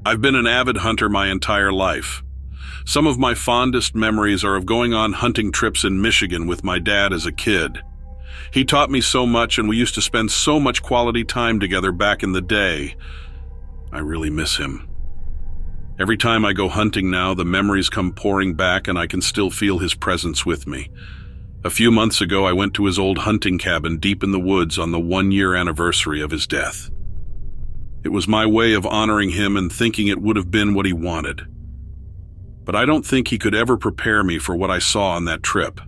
I've been an avid hunter my entire life. Some of my fondest memories are of going on hunting trips in Michigan with my dad as a kid. He taught me so much, and we used to spend so much quality time together back in the day. I really miss him. Every time I go hunting now, the memories come pouring back, and I can still feel his presence with me. A few months ago, I went to his old hunting cabin deep in the woods on the 1-year anniversary of his death. It was my way of honoring him and thinking it would have been what he wanted. But I don't think he could ever prepare me for what I saw on that trip.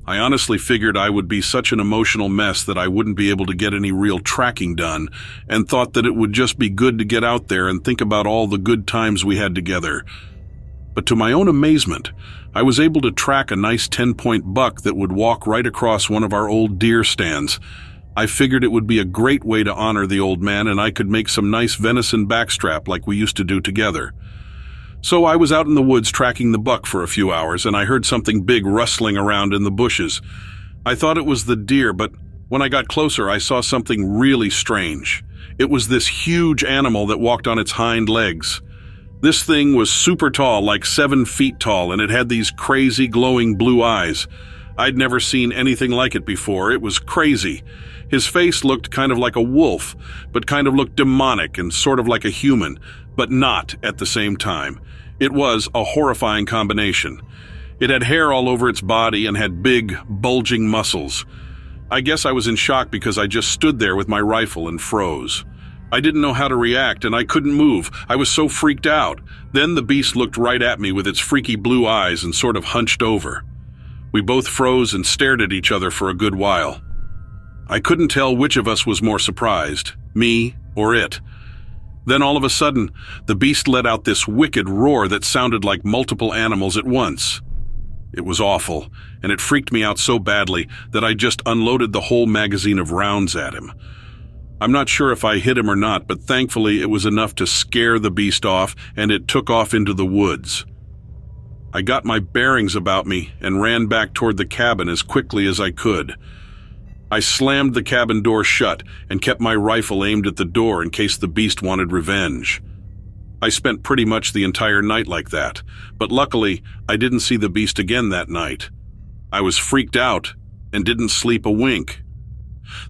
I honestly figured I would be such an emotional mess that I wouldn't be able to get any real tracking done, and thought that it would just be good to get out there and think about all the good times we had together. But to my own amazement, I was able to track a nice 10-point buck that would walk right across one of our old deer stands. I figured it would be a great way to honor the old man, and I could make some nice venison backstrap like we used to do together. So I was out in the woods tracking the buck for a few hours, and I heard something big rustling around in the bushes. I thought it was the deer, but when I got closer, I saw something really strange. It was this huge animal that walked on its hind legs. This thing was super tall, like 7 feet tall, and it had these crazy glowing blue eyes. I'd never seen anything like it before. It was crazy. His face looked kind of like a wolf, but kind of looked demonic and sort of like a human, but not at the same time. It was a horrifying combination. It had hair all over its body and had big, bulging muscles. I guess I was in shock because I just stood there with my rifle and froze. I didn't know how to react, and I couldn't move. I was so freaked out. Then the beast looked right at me with its freaky blue eyes and sort of hunched over. We both froze and stared at each other for a good while. I couldn't tell which of us was more surprised, me or it. Then all of a sudden, the beast let out this wicked roar that sounded like multiple animals at once. It was awful, and it freaked me out so badly that I just unloaded the whole magazine of rounds at him. I'm not sure if I hit him or not, but thankfully it was enough to scare the beast off, and it took off into the woods. I got my bearings about me and ran back toward the cabin as quickly as I could. I slammed the cabin door shut and kept my rifle aimed at the door in case the beast wanted revenge. I spent pretty much the entire night like that, but luckily I didn't see the beast again that night. I was freaked out and didn't sleep a wink.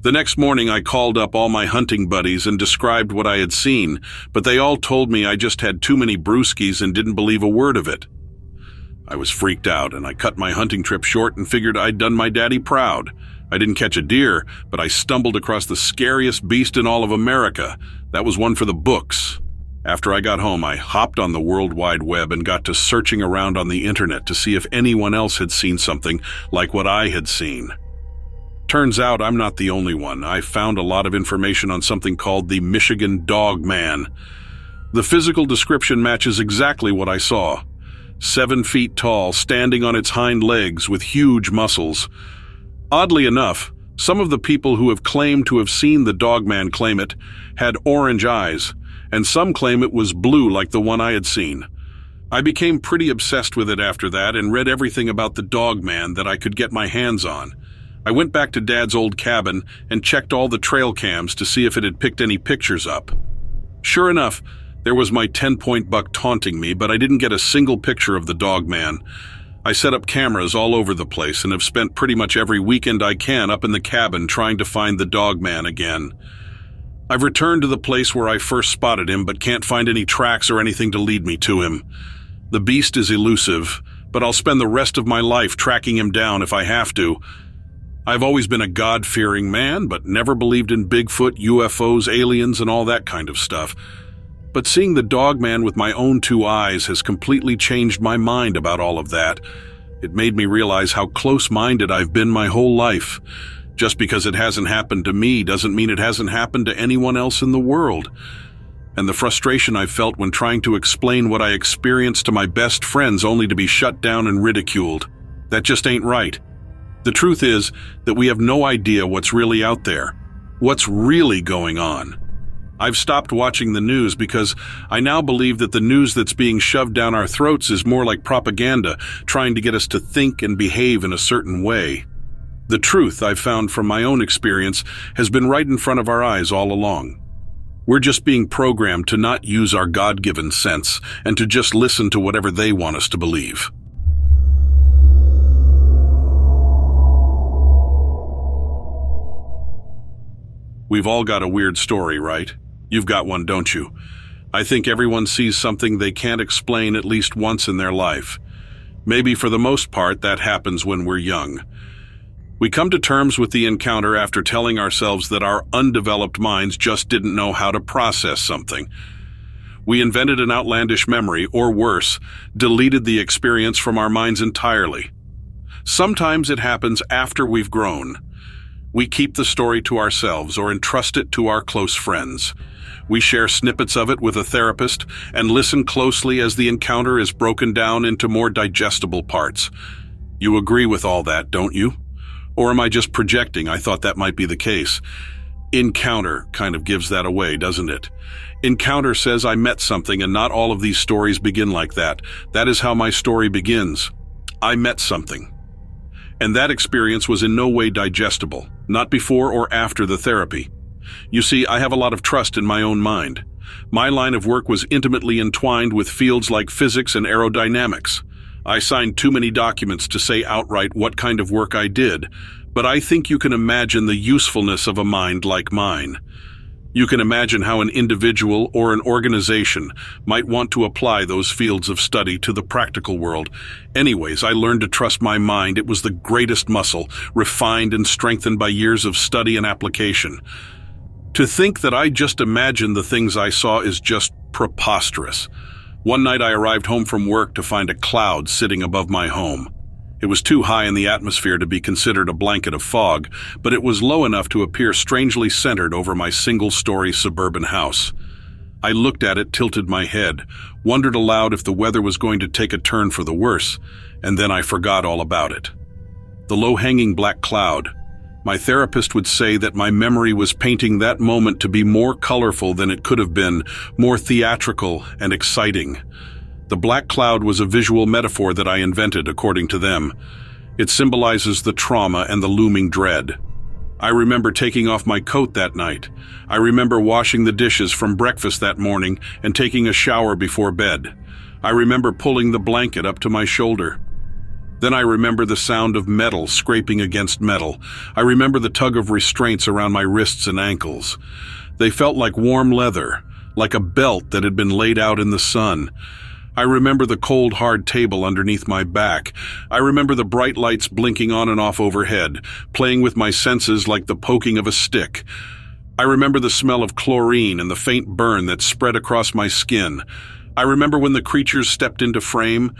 The next morning I called up all my hunting buddies and described what I had seen, but they all told me I just had too many brewskis and didn't believe a word of it. I was freaked out, and I cut my hunting trip short and figured I'd done my daddy proud. I didn't catch a deer, but I stumbled across the scariest beast in all of America. That was one for the books. After I got home, I hopped on the World Wide Web and got to searching around on the internet to see if anyone else had seen something like what I had seen. Turns out I'm not the only one. I found a lot of information on something called the Michigan Dog Man. The physical description matches exactly what I saw. 7 feet tall, standing on its hind legs with huge muscles. Oddly enough, some of the people who have claimed to have seen the Dogman claim it had orange eyes, and some claim it was blue like the one I had seen. I became pretty obsessed with it after that and read everything about the Dogman that I could get my hands on. I went back to Dad's old cabin and checked all the trail cams to see if it had picked any pictures up. Sure enough, there was my 10-point buck taunting me, but I didn't get a single picture of the Dogman. I set up cameras all over the place and have spent pretty much every weekend I can up in the cabin trying to find the Dogman again. I've returned to the place where I first spotted him, but can't find any tracks or anything to lead me to him. The beast is elusive, but I'll spend the rest of my life tracking him down if I have to. I've always been a God-fearing man, but never believed in Bigfoot, UFOs, aliens, and all that kind of stuff. But seeing the Dogman with my own 2 eyes has completely changed my mind about all of that. It made me realize how close-minded I've been my whole life. Just because it hasn't happened to me doesn't mean it hasn't happened to anyone else in the world. And the frustration I felt when trying to explain what I experienced to my best friends only to be shut down and ridiculed. That just ain't right. The truth is that we have no idea what's really out there, what's really going on. I've stopped watching the news because I now believe that the news that's being shoved down our throats is more like propaganda, trying to get us to think and behave in a certain way. The truth, I've found from my own experience, has been right in front of our eyes all along. We're just being programmed to not use our God-given sense and to just listen to whatever they want us to believe. We've all got a weird story, right? You've got one, don't you? I think everyone sees something they can't explain at least once in their life. Maybe for the most part, that happens when we're young. We come to terms with the encounter after telling ourselves that our undeveloped minds just didn't know how to process something. We invented an outlandish memory, or worse, deleted the experience from our minds entirely. Sometimes it happens after we've grown. We keep the story to ourselves or entrust it to our close friends. We share snippets of it with a therapist and listen closely as the encounter is broken down into more digestible parts. You agree with all that, don't you? Or am I just projecting? I thought that might be the case. Encounter kind of gives that away, doesn't it? Encounter says I met something, and not all of these stories begin like that. That is how my story begins. I met something. And that experience was in no way digestible, not before or after the therapy. You see, I have a lot of trust in my own mind. My line of work was intimately entwined with fields like physics and aerodynamics. I signed too many documents to say outright what kind of work I did, but I think you can imagine the usefulness of a mind like mine. You can imagine how an individual or an organization might want to apply those fields of study to the practical world. Anyways, I learned to trust my mind. It was the greatest muscle, refined and strengthened by years of study and application. To think that I just imagined the things I saw is just preposterous. One night I arrived home from work to find a cloud sitting above my home. It was too high in the atmosphere to be considered a blanket of fog, but it was low enough to appear strangely centered over my single-story suburban house. I looked at it, tilted my head, wondered aloud if the weather was going to take a turn for the worse, and then I forgot all about it. The low-hanging black cloud. My therapist would say that my memory was painting that moment to be more colorful than it could have been, more theatrical and exciting. The black cloud was a visual metaphor that I invented, according to them. It symbolizes the trauma and the looming dread. I remember taking off my coat that night. I remember washing the dishes from breakfast that morning and taking a shower before bed. I remember pulling the blanket up to my shoulder. Then I remember the sound of metal scraping against metal. I remember the tug of restraints around my wrists and ankles. They felt like warm leather, like a belt that had been laid out in the sun. I remember the cold, hard table underneath my back. I remember the bright lights blinking on and off overhead, playing with my senses like the poking of a stick. I remember the smell of chlorine and the faint burn that spread across my skin. I remember when the creatures stepped into frame.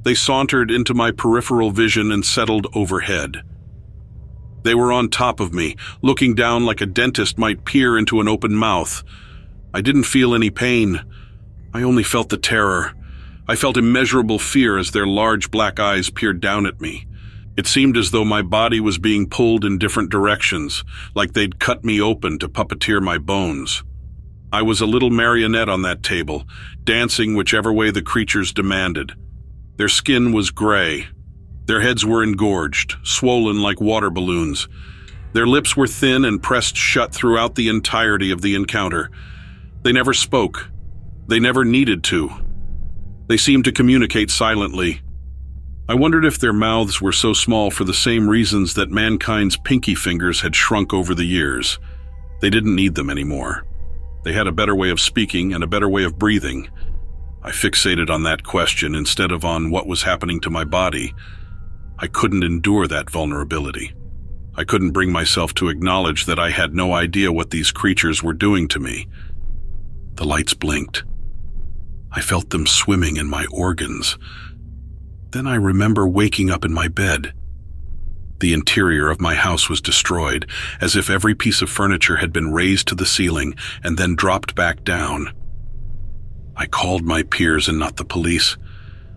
They sauntered into my peripheral vision and settled overhead. They were on top of me, looking down like a dentist might peer into an open mouth. I didn't feel any pain. I only felt the terror. I felt immeasurable fear as their large black eyes peered down at me. It seemed as though my body was being pulled in different directions, like they'd cut me open to puppeteer my bones. I was a little marionette on that table, dancing whichever way the creatures demanded. Their skin was gray. Their heads were engorged, swollen like water balloons. Their lips were thin and pressed shut throughout the entirety of the encounter. They never spoke. They never needed to. They seemed to communicate silently. I wondered if their mouths were so small for the same reasons that mankind's pinky fingers had shrunk over the years. They didn't need them anymore. They had a better way of speaking and a better way of breathing. I fixated on that question instead of on what was happening to my body. I couldn't endure that vulnerability. I couldn't bring myself to acknowledge that I had no idea what these creatures were doing to me. The lights blinked. I felt them swimming in my organs. Then I remember waking up in my bed. The interior of my house was destroyed, as if every piece of furniture had been raised to the ceiling and then dropped back down. I called my peers and not the police.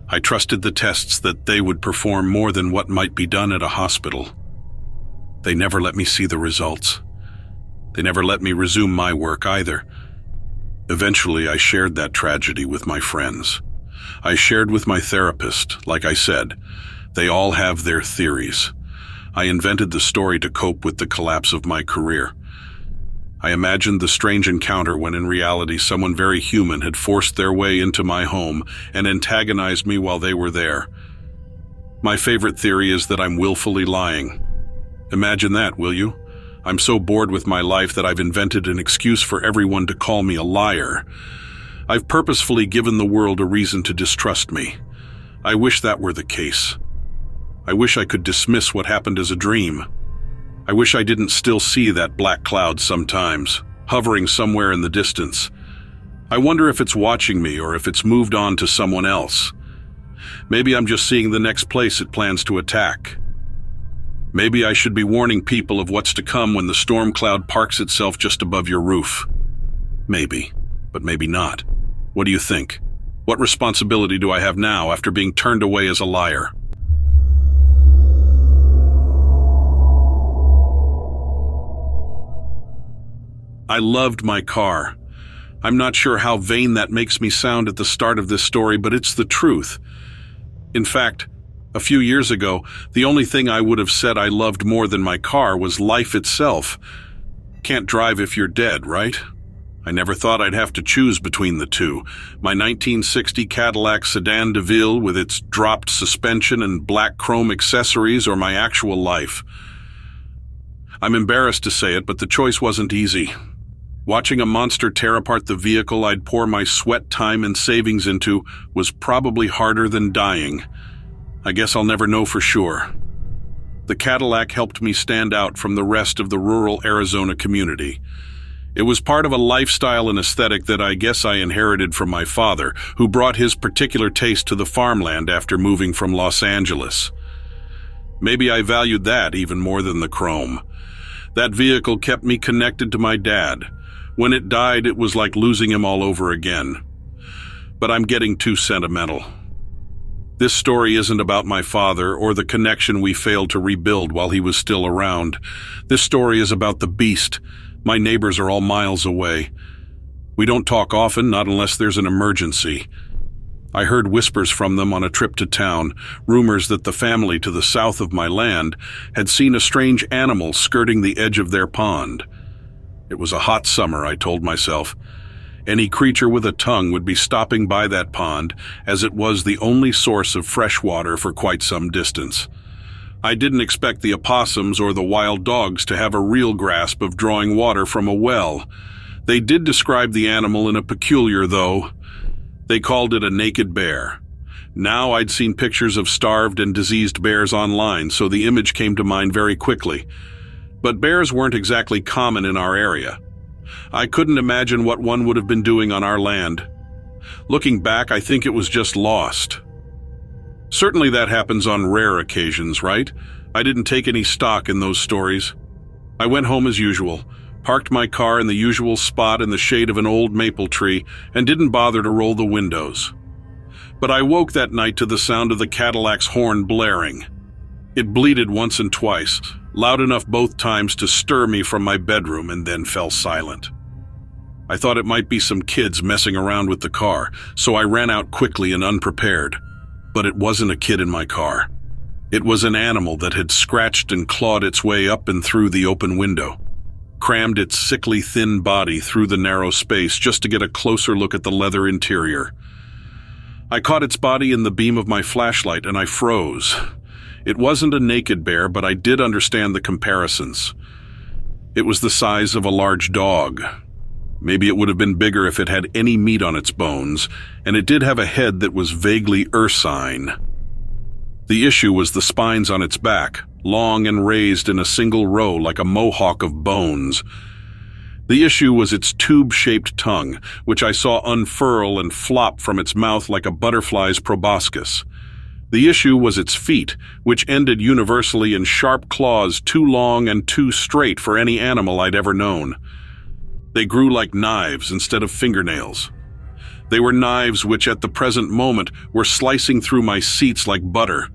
I trusted the tests that they would perform more than what might be done at a hospital. They never let me see the results. They never let me resume my work either. Eventually, I shared that tragedy with my friends. I shared with my therapist. Like I said, they all have their theories. I invented the story to cope with the collapse of my career. I imagined the strange encounter when in reality someone very human had forced their way into my home and antagonized me while they were there. My favorite theory is that I'm willfully lying. Imagine that, will you? I'm so bored with my life that I've invented an excuse for everyone to call me a liar. I've purposefully given the world a reason to distrust me. I wish that were the case. I wish I could dismiss what happened as a dream. I wish I didn't still see that black cloud sometimes, hovering somewhere in the distance. I wonder if it's watching me or if it's moved on to someone else. Maybe I'm just seeing the next place it plans to attack. Maybe I should be warning people of what's to come when the storm cloud parks itself just above your roof. Maybe, but maybe not. What do you think? What responsibility do I have now after being turned away as a liar? I loved my car. I'm not sure how vain that makes me sound at the start of this story, but it's the truth. In fact, a few years ago, the only thing I would have said I loved more than my car was life itself. Can't drive if you're dead, right? I never thought I'd have to choose between the two. My 1960 Cadillac Sedan DeVille with its dropped suspension and black chrome accessories, or my actual life. I'm embarrassed to say it, but the choice wasn't easy. Watching a monster tear apart the vehicle I'd pour my sweat, time, and savings into was probably harder than dying. I guess I'll never know for sure. The Cadillac helped me stand out from the rest of the rural Arizona community. It was part of a lifestyle and aesthetic that I guess I inherited from my father, who brought his particular taste to the farmland after moving from Los Angeles. Maybe I valued that even more than the chrome. That vehicle kept me connected to my dad. When it died, it was like losing him all over again. But I'm getting too sentimental. This story isn't about my father or the connection we failed to rebuild while he was still around. This story is about the beast. My neighbors are all miles away. We don't talk often, not unless there's an emergency. I heard whispers from them on a trip to town, rumors that the family to the south of my land had seen a strange animal skirting the edge of their pond. It was a hot summer, I told myself. Any creature with a tongue would be stopping by that pond, as it was the only source of fresh water for quite some distance. I didn't expect the opossums or the wild dogs to have a real grasp of drawing water from a well. They did describe the animal in a peculiar, though. They called it a naked bear. Now I'd seen pictures of starved and diseased bears online, so the image came to mind very quickly. But bears weren't exactly common in our area. I couldn't imagine what one would have been doing on our land. Looking back, I think it was just lost. Certainly that happens on rare occasions, right? I didn't take any stock in those stories. I went home as usual, parked my car in the usual spot in the shade of an old maple tree, and didn't bother to roll the windows. But I woke that night to the sound of the Cadillac's horn blaring. It bleated once and twice, loud enough both times to stir me from my bedroom, and then fell silent. I thought it might be some kids messing around with the car, so I ran out quickly and unprepared. But it wasn't a kid in my car. It was an animal that had scratched and clawed its way up and through the open window, crammed its sickly thin body through the narrow space just to get a closer look at the leather interior. I caught its body in the beam of my flashlight and I froze. It wasn't a naked bear, but I did understand the comparisons. It was the size of a large dog. Maybe it would have been bigger if it had any meat on its bones, and it did have a head that was vaguely ursine. The issue was the spines on its back, long and raised in a single row like a mohawk of bones. The issue was its tube-shaped tongue, which I saw unfurl and flop from its mouth like a butterfly's proboscis. The issue was its feet, which ended universally in sharp claws too long and too straight for any animal I'd ever known. They grew like knives instead of fingernails. They were knives which at the present moment were slicing through my seats like butter.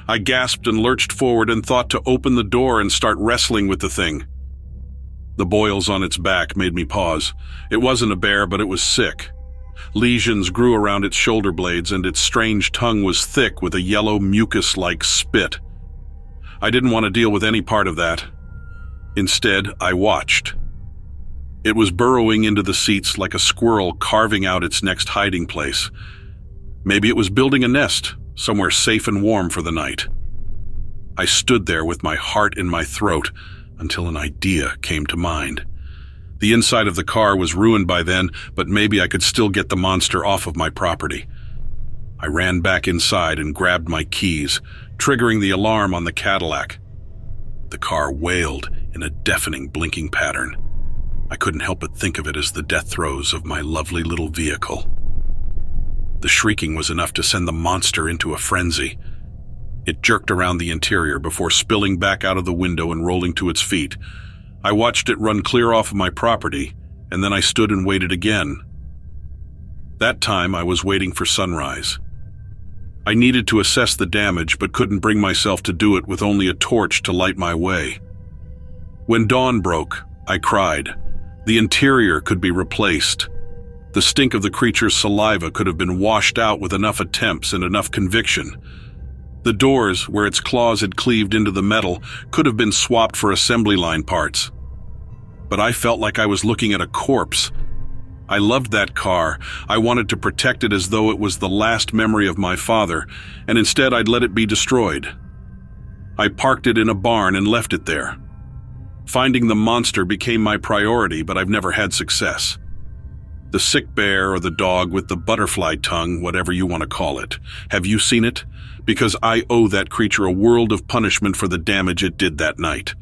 I gasped and lurched forward and thought to open the door and start wrestling with the thing. The boils on its back made me pause. It wasn't a bear, but it was sick. Lesions grew around its shoulder blades, and its strange tongue was thick with a yellow mucus-like spit. I didn't want to deal with any part of that. Instead, I watched. It was burrowing into the seats like a squirrel carving out its next hiding place. Maybe it was building a nest, somewhere safe and warm for the night. I stood there with my heart in my throat until an idea came to mind. The inside of the car was ruined by then, but maybe I could still get the monster off of my property. I ran back inside and grabbed my keys, triggering the alarm on the Cadillac. The car wailed in a deafening blinking pattern. I couldn't help but think of it as the death throes of my lovely little vehicle. The shrieking was enough to send the monster into a frenzy. It jerked around the interior before spilling back out of the window and rolling to its feet. I watched it run clear off of my property, and then I stood and waited again. That time I was waiting for sunrise. I needed to assess the damage, but couldn't bring myself to do it with only a torch to light my way. When dawn broke, I cried. The interior could be replaced. The stink of the creature's saliva could have been washed out with enough attempts and enough conviction. The doors, where its claws had cleaved into the metal, could have been swapped for assembly line parts. But I felt like I was looking at a corpse. I loved that car. I wanted to protect it as though it was the last memory of my father, and instead I'd let it be destroyed. I parked it in a barn and left it there. Finding the monster became my priority, but I've never had success. The sick bear or the dog with the butterfly tongue, whatever you want to call it. Have you seen it? Because I owe that creature a world of punishment for the damage it did that night.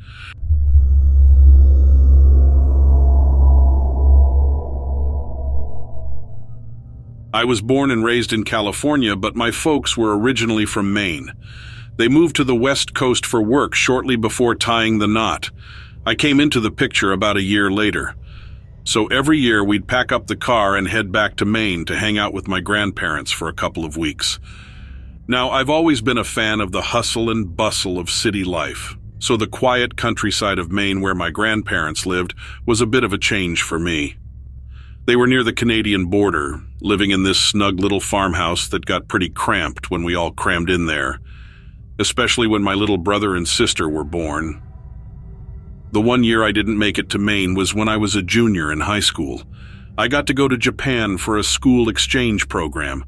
I was born and raised in California, but my folks were originally from Maine. They moved to the West Coast for work shortly before tying the knot. I came into the picture about a year later. So every year we'd pack up the car and head back to Maine to hang out with my grandparents for a couple of weeks. Now, I've always been a fan of the hustle and bustle of city life, so the quiet countryside of Maine where my grandparents lived was a bit of a change for me. They were near the Canadian border, living in this snug little farmhouse that got pretty cramped when we all crammed in there, especially when my little brother and sister were born. The one year I didn't make it to Maine was when I was a junior in high school. I got to go to Japan for a school exchange program.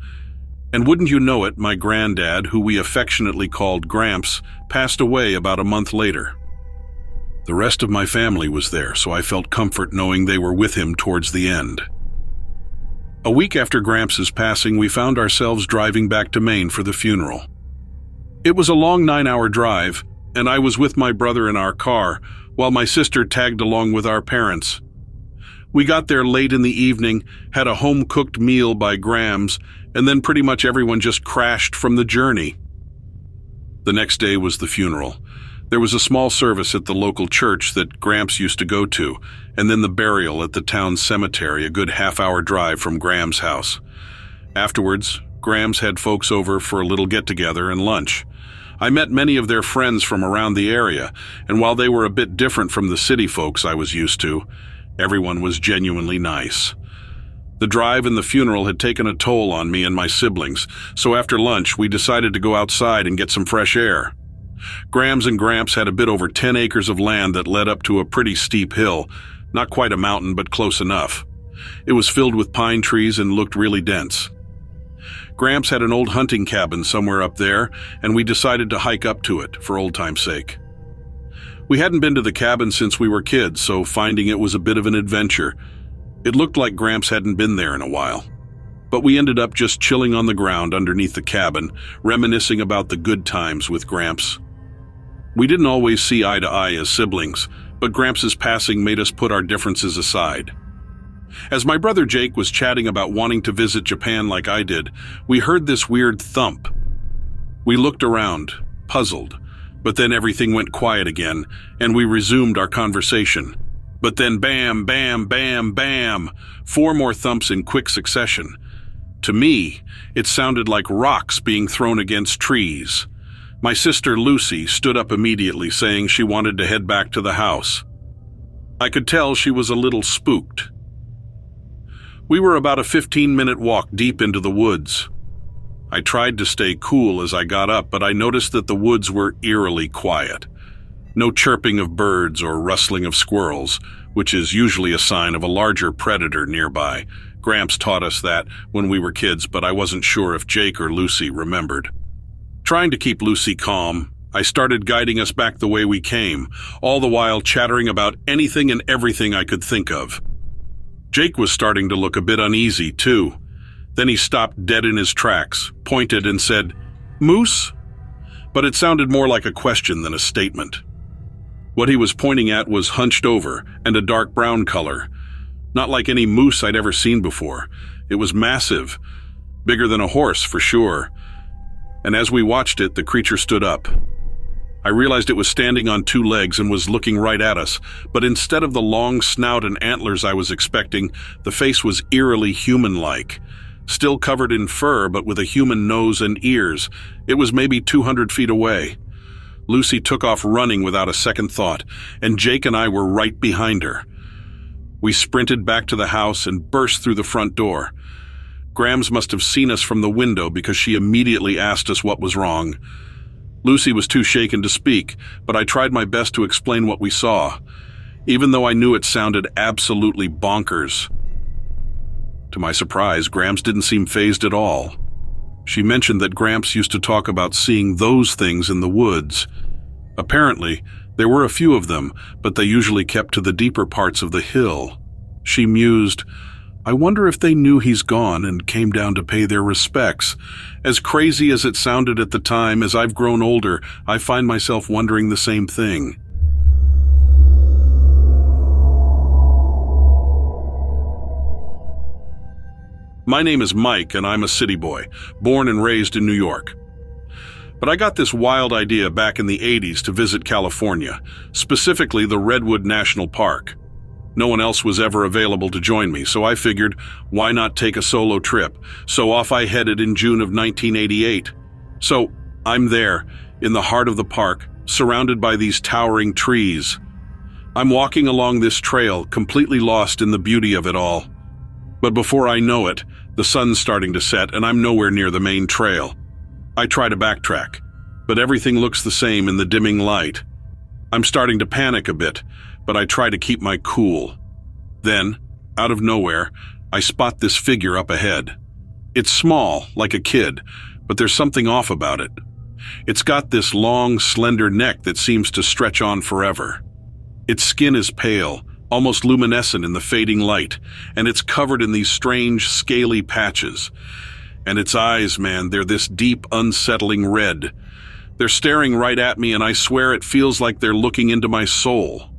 And wouldn't you know it, my granddad, who we affectionately called Gramps, passed away about a month later. The rest of my family was there, so I felt comfort knowing they were with him towards the end. A week after Gramps' passing, we found ourselves driving back to Maine for the funeral. It was a long 9-hour drive, and I was with my brother in our car, while my sister tagged along with our parents. We got there late in the evening, had a home-cooked meal by Grams, and then pretty much everyone just crashed from the journey. The next day was the funeral. There was a small service at the local church that Gramps used to go to, and then the burial at the town cemetery, a good half-hour drive from Graham's house. Afterwards, Grams had folks over for a little get-together and lunch. I met many of their friends from around the area, and while they were a bit different from the city folks I was used to, everyone was genuinely nice. The drive and the funeral had taken a toll on me and my siblings, so after lunch we decided to go outside and get some fresh air. Grams and Gramps had a bit over 10 acres of land that led up to a pretty steep hill, not quite a mountain but close enough. It was filled with pine trees and looked really dense. Gramps had an old hunting cabin somewhere up there, and we decided to hike up to it for old time's sake. We hadn't been to the cabin since we were kids, so finding it was a bit of an adventure. It looked like Gramps hadn't been there in a while. But we ended up just chilling on the ground underneath the cabin, reminiscing about the good times with Gramps. We didn't always see eye to eye as siblings, but Gramps' passing made us put our differences aside. As my brother Jake was chatting about wanting to visit Japan like I did, we heard this weird thump. We looked around, puzzled, but then everything went quiet again, and we resumed our conversation. But then bam, bam, bam, bam, 4 more thumps in quick succession. To me, it sounded like rocks being thrown against trees. My sister Lucy stood up immediately, saying she wanted to head back to the house. I could tell she was a little spooked. We were about a 15-minute walk deep into the woods. I tried to stay cool as I got up, but I noticed that the woods were eerily quiet. No chirping of birds or rustling of squirrels, which is usually a sign of a larger predator nearby. Gramps taught us that when we were kids, but I wasn't sure if Jake or Lucy remembered. Trying to keep Lucy calm, I started guiding us back the way we came, all the while chattering about anything and everything I could think of. Jake was starting to look a bit uneasy, too. Then he stopped dead in his tracks, pointed and said, "Moose?" But it sounded more like a question than a statement. What he was pointing at was hunched over and a dark brown color. Not like any moose I'd ever seen before. It was massive, bigger than a horse for sure. And as we watched it, the creature stood up. I realized it was standing on two legs and was looking right at us, but instead of the long snout and antlers I was expecting, the face was eerily human-like. Still covered in fur, but with a human nose and ears. It was maybe 200 feet away. Lucy took off running without a second thought, and Jake and I were right behind her. We sprinted back to the house and burst through the front door. Grams must have seen us from the window because she immediately asked us what was wrong. Lucy was too shaken to speak, but I tried my best to explain what we saw, even though I knew it sounded absolutely bonkers. To my surprise, Gramps didn't seem fazed at all. She mentioned that Gramps used to talk about seeing those things in the woods. Apparently, there were a few of them, but they usually kept to the deeper parts of the hill. She mused, "I wonder if they knew he's gone and came down to pay their respects." As crazy as it sounded at the time, as I've grown older, I find myself wondering the same thing. My name is Mike, and I'm a city boy, born and raised in New York. But I got this wild idea back in the 80s to visit California, specifically the Redwood National Park. No one else was ever available to join me, so I figured, why not take a solo trip? So off I headed in June of 1988. So I'm there, in the heart of the park, surrounded by these towering trees. I'm walking along this trail, completely lost in the beauty of it all. But before I know it, the sun's starting to set and I'm nowhere near the main trail. I try to backtrack, but everything looks the same in the dimming light. I'm starting to panic a bit, but I try to keep my cool. Then, out of nowhere, I spot this figure up ahead. It's small, like a kid, but there's something off about it. It's got this long, slender neck that seems to stretch on forever. Its skin is pale, almost luminescent in the fading light, and it's covered in these strange, scaly patches. And its eyes, man, they're this deep, unsettling red. They're staring right at me, and I swear it feels like they're looking into my soul.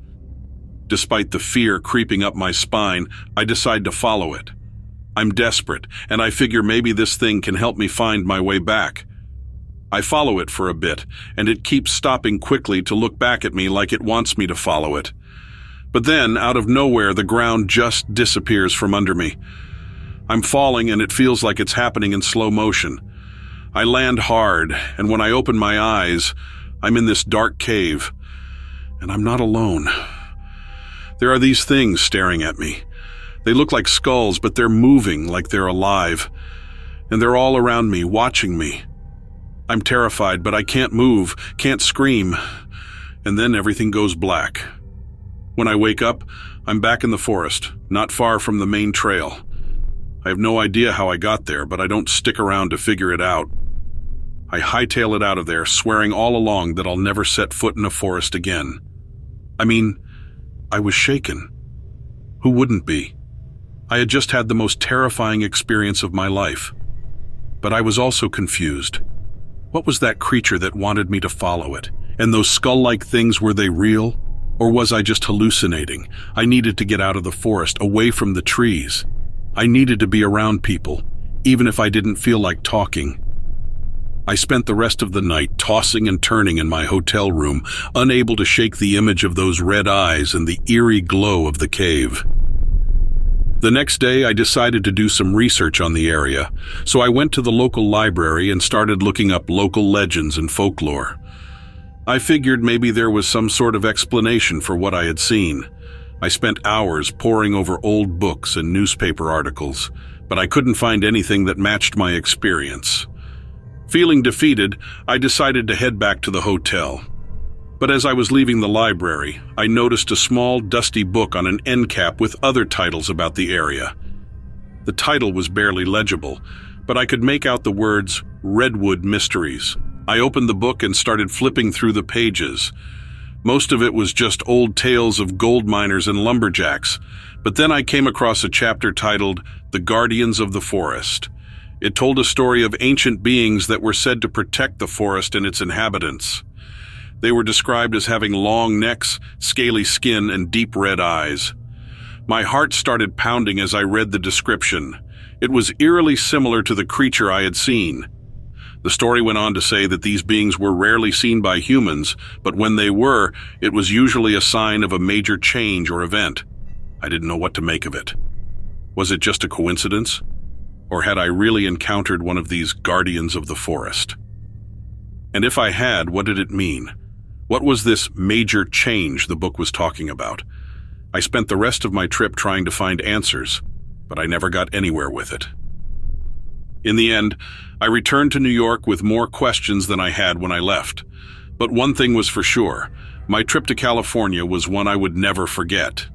Despite the fear creeping up my spine, I decide to follow it. I'm desperate, and I figure maybe this thing can help me find my way back. I follow it for a bit, and it keeps stopping quickly to look back at me like it wants me to follow it. But then, out of nowhere, the ground just disappears from under me. I'm falling, and it feels like it's happening in slow motion. I land hard, and when I open my eyes, I'm in this dark cave, and I'm not alone. There are these things staring at me. They look like skulls, but they're moving like they're alive. And they're all around me, watching me. I'm terrified, but I can't move, can't scream. And then everything goes black. When I wake up, I'm back in the forest, not far from the main trail. I have no idea how I got there, but I don't stick around to figure it out. I hightail it out of there, swearing all along that I'll never set foot in a forest again. I mean, I was shaken. Who wouldn't be? I had just had the most terrifying experience of my life. But I was also confused. What was that creature that wanted me to follow it? And those skull-like things, were they real? Or was I just hallucinating? I needed to get out of the forest, away from the trees. I needed to be around people, even if I didn't feel like talking. I spent the rest of the night tossing and turning in my hotel room, unable to shake the image of those red eyes and the eerie glow of the cave. The next day, I decided to do some research on the area, so I went to the local library and started looking up local legends and folklore. I figured maybe there was some sort of explanation for what I had seen. I spent hours poring over old books and newspaper articles, but I couldn't find anything that matched my experience. Feeling defeated, I decided to head back to the hotel. But as I was leaving the library, I noticed a small, dusty book on an end cap with other titles about the area. The title was barely legible, but I could make out the words Redwood Mysteries. I opened the book and started flipping through the pages. Most of it was just old tales of gold miners and lumberjacks, but then I came across a chapter titled The Guardians of the Forest. It told a story of ancient beings that were said to protect the forest and its inhabitants. They were described as having long necks, scaly skin, and deep red eyes. My heart started pounding as I read the description. It was eerily similar to the creature I had seen. The story went on to say that these beings were rarely seen by humans, but when they were, it was usually a sign of a major change or event. I didn't know what to make of it. Was it just a coincidence? Or had I really encountered one of these guardians of the forest? And if I had, what did it mean? What was this major change the book was talking about? I spent the rest of my trip trying to find answers, but I never got anywhere with it. In the end, I returned to New York with more questions than I had when I left. But one thing was for sure, my trip to California was one I would never forget.